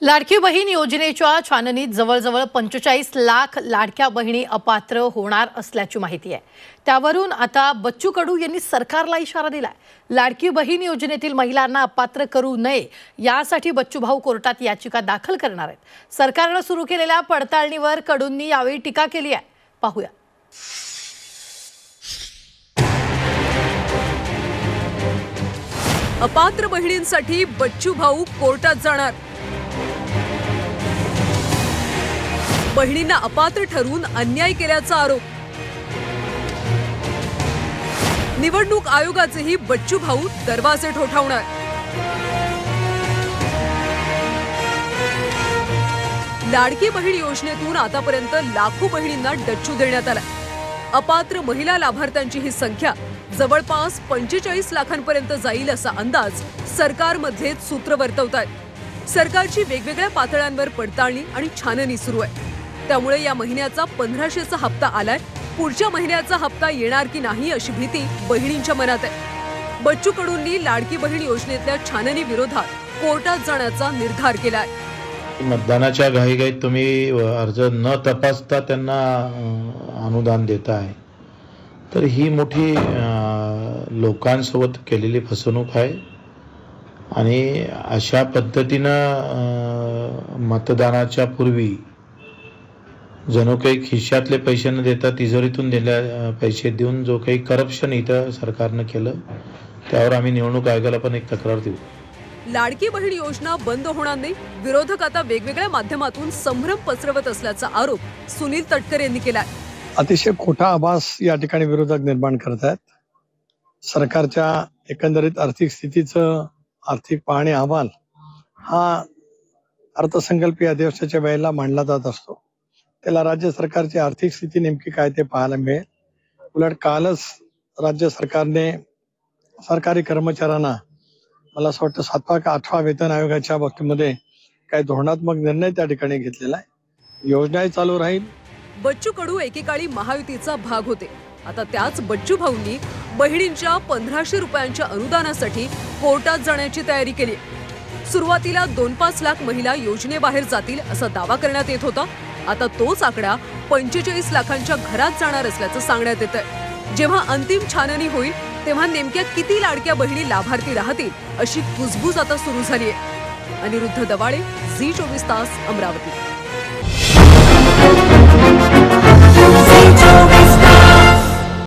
लाडकी बहीण योजनेच्या छाननीत जवळजवळ 45 लाख लाडक्या बहिणी अपात्र होणार असल्याची माहिती आहे। त्यावरून आता बच्चू कडू यांनी सरकारला इशारा दिलाय। लाडकी बहीण योजनेतील महिलांना अपात्र करू नये यासाठी बच्चू भाऊ कोर्टात याचिका दाखल करणार आहेत। सरकारने सुरू केलेल्या पडताळणीवर कडूंनी यावेळी टीका केली आहे। पाहूया। अपात्र बहिणींसाठी बच्चू भाऊ कोर्टात जाणार। बहिणींना अपात्र ठरवून अन्याय केल्याचा आरोप। निवडणूक आयोगाचेही बच्चू भाऊ दरवाजे ठोठावणार। लाडकी बहीण योजनेतून आतापर्यंत लाखो बहिणींना डच्चू देण्यात आला। अपात्र महिला लाभार्थ्यांची ही संख्या जवळपास 45 लाखांपर्यंत जाईल असा अंदाज सरकारमधले सूत्र वर्तवतात। सरकारची वेगवेगळ्या पातळ्यांवर पडताळणी आणि छाननी सुरू आहे। त्यामुळे या महिन्याचा 1500चा हप्ता आलाय। पुढच्या महिन्याचा हप्ता येणार की नाही अशी भीती बहिणींच्या मनात आहे। बच्चू कडूंनी लाडकी बहीण योजनेतल्या छाननी विरोधात कोर्टात जाण्याचा निर्धार केलाय। मतदानाच्या घाईघाईत तुम्ही अर्ज न तपासता त्यांना अनुदान देताय, तर ही मोठी लोकांसोबत केलेली फसवणूक आहे। आणि अशा पद्धतीनं मतदानाच्या पूर्वी जणू काही खिशातले पैसे न देता तिजोरीतून पैसे देऊन जो काही करप्शन इथं सरकारनं केलं, त्यावर आम्ही निवडणूक आयोगाला पण एक तक्रार देऊ। लाडकी बहीण योजना बंद होणार नाही। विरोधक आता वेगवेगळ्या माध्यमातून संभ्रम पसरवत असल्याचा आरोप सुनील तटकरे यांनी केलाय। अतिशय खोटा आभास या ठिकाणी विरोधक निर्माण करत आहेत। सरकारच्या एकंदरीत आर्थिक स्थितीचं आर्थिक पाहणी अहवाल हा अर्थसंकल्पीय अधिवेशनाच्या वेळेला मांडला जात असतो। त्याला राज्य सरकारची आर्थिक स्थिती नेमकी काय ते पाहायला मिळेल। उलट कालच राज्य सरकारने सरकारी कर्मचाऱ्यांना मला असं वाटतं 7वा का 8वा वेतन आयोगाच्या बाबतीमध्ये काही धोरणात्मक निर्णय त्या ठिकाणी घेतलेला आहे। योजनाही चालू राहील। बच्चू कडू एकेकाळी महायुतीचा भाग होते। आता त्याच बच्चू भाऊंनी बहिणींच्या 1500 रुपयांच्या अनुदानासाठी कोर्टात जाण्याची तयारी केली। सुरुवातीला 2-5 लाख महिला योजनेबाहेर जातील असा दावा करण्यात येत होता। आता तोच आकडा 45 लाखांच्या घरात जाणार असल्याचं सांगण्यात येतंय। जेव्हा अंतिम छाननी होईल तेव्हा नेमक्या किती लाडक्या बहिणी लाभार्थी राहतील अशी कुजबूज आता सुरू झाली आहे। अनिरुद्ध दवाळे, झी 24 तास, अमरावती।